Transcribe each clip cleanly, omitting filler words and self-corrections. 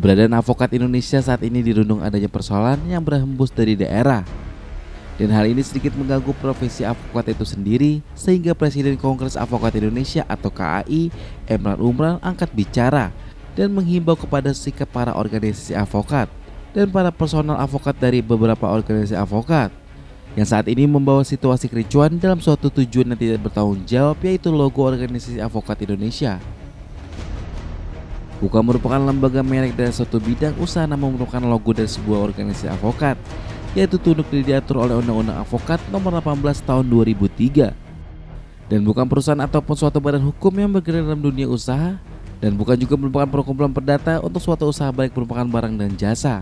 Keberadaan avokat Indonesia saat ini dirundung adanya persoalan yang berhembus dari daerah. Dan hal ini sedikit mengganggu profesi avokat itu sendiri, sehingga Presiden Kongres Avokat Indonesia atau KAI, Emran Umran angkat bicara dan menghimbau kepada sikap para organisasi avokat dan para personal avokat dari beberapa organisasi avokat yang saat ini membawa situasi kericuan dalam suatu tujuan yang tidak bertanggung jawab, yaitu logo organisasi avokat Indonesia. Bukan merupakan lembaga merek dari suatu bidang usaha, namun merupakan logo dari sebuah organisasi avokat, yaitu tunduk dan diatur oleh Undang-Undang Avokat Nomor 18 Tahun 2003, dan bukan perusahaan ataupun suatu badan hukum yang bergerak dalam dunia usaha, dan bukan juga merupakan perkumpulan perdata untuk suatu usaha baik merupakan barang dan jasa.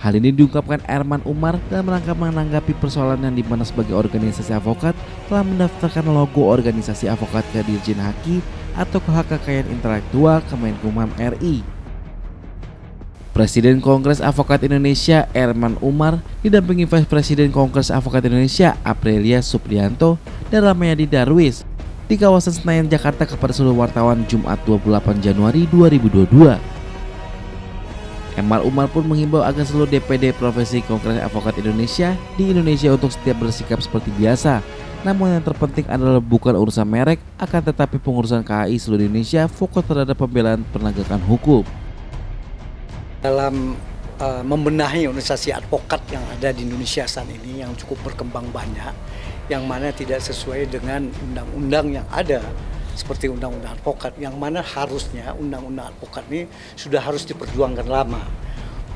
Hal ini diungkapkan Erman Umar dalam rangka menanggapi persoalan yang dimana sebagai organisasi avokat telah mendaftarkan logo organisasi avokat ke Dirjen Haki atau ke Hak Kekayaan Intelektual Kemenkumham RI. Presiden Kongres Avokat Indonesia Erman Umar didampingi Vice Presiden Kongres Avokat Indonesia Aprilia Supriyanto dan Ramayadi Darwis di kawasan Senayan, Jakarta kepada seluruh wartawan Jumat 28 Januari 2022. Erman Umar pun menghimbau agar seluruh DPD Profesi Kongres Avokat Indonesia di Indonesia untuk setiap bersikap seperti biasa. Namun yang terpenting adalah bukan urusan merek, akan tetapi pengurusan KAI seluruh Indonesia fokus terhadap pembelaan penegakan hukum. Dalam membenahi organisasi advokat yang ada di Indonesia saat ini yang cukup berkembang banyak, yang mana tidak sesuai dengan undang-undang yang ada, seperti undang-undang advokat, yang mana harusnya undang-undang advokat ini sudah harus diperjuangkan lama.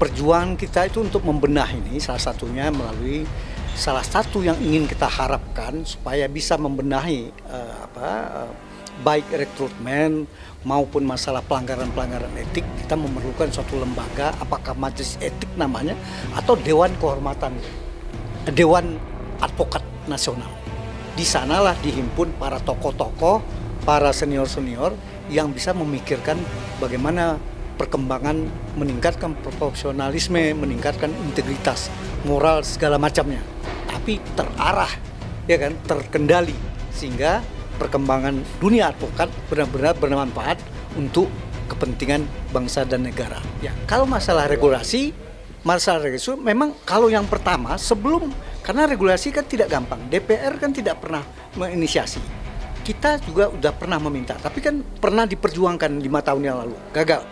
Perjuangan kita itu untuk membenahi ini salah satunya melalui salah satu yang ingin kita harapkan supaya bisa membenahi baik rekrutmen maupun masalah pelanggaran-pelanggaran etik. Kita memerlukan suatu lembaga, apakah majelis etik namanya atau dewan kehormatan, dewan advokat nasional. Di sanalah dihimpun para tokoh-tokoh, para senior-senior yang bisa memikirkan bagaimana perkembangan, meningkatkan profesionalisme, meningkatkan integritas, moral segala macamnya, tapi terarah, ya kan, terkendali, sehingga perkembangan dunia advokat benar-benar bermanfaat untuk kepentingan bangsa dan negara. Ya, kalau masalah regulasi memang kalau yang pertama karena regulasi kan tidak gampang, DPR kan tidak pernah menginisiasi. Kita juga udah pernah meminta, tapi kan pernah diperjuangkan 5 tahun yang lalu, gagal.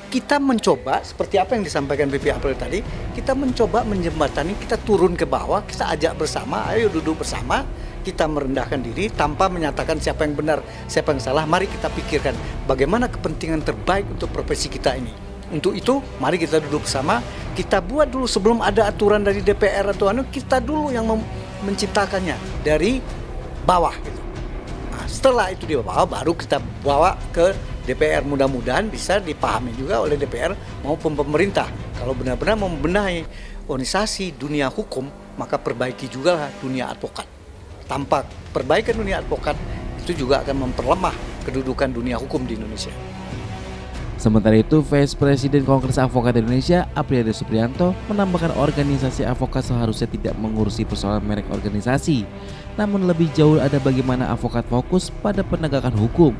Kita mencoba, seperti apa yang disampaikan BP April tadi, kita mencoba menjembatani, kita turun ke bawah, kita ajak bersama, ayo duduk bersama, kita merendahkan diri tanpa menyatakan siapa yang benar, siapa yang salah. Mari kita pikirkan bagaimana kepentingan terbaik untuk profesi kita ini. Untuk itu, mari kita duduk bersama, kita buat dulu sebelum ada aturan dari DPR atau kita dulu yang menciptakannya dari bawah. Gitu. Nah, setelah itu di bawah, baru kita bawa ke DPR, mudah-mudahan bisa dipahami juga oleh DPR maupun pemerintah. Kalau benar-benar membenahi organisasi dunia hukum, maka perbaiki juga dunia advokat. Tanpa perbaikan dunia advokat, itu juga akan memperlemah kedudukan dunia hukum di Indonesia. Sementara itu, Vice Presiden Kongres Avokat Indonesia Aprilia Supriyanto menambahkan organisasi avokat seharusnya tidak mengurusi persoalan merek organisasi, namun lebih jauh ada bagaimana avokat fokus pada penegakan hukum.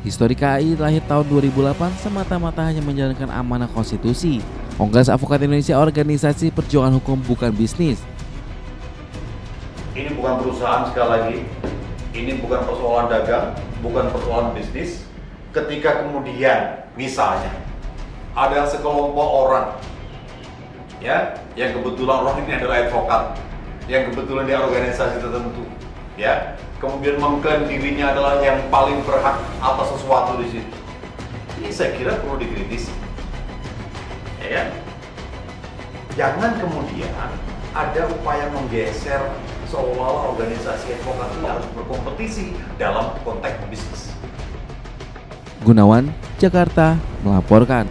Histori KAI lahir tahun 2008 semata-mata hanya menjalankan amanah konstitusi. Kongres Avokat Indonesia organisasi perjuangan hukum, bukan bisnis. Ini bukan perusahaan, sekali lagi. Ini bukan persoalan dagang, bukan persoalan bisnis. Ketika kemudian misalnya ada sekelompok orang ya yang kebetulan orang ini adalah advokat, yang kebetulan dia organisasi tertentu, ya, kemudian mengklaim dirinya adalah yang paling berhak atas sesuatu di situ. Ini saya kira perlu dikritisi. Ya. Jangan kemudian ada upaya menggeser seolah-olah organisasi advokat itu harus berkompetisi dalam konteks bisnis. Gunawan, Jakarta melaporkan.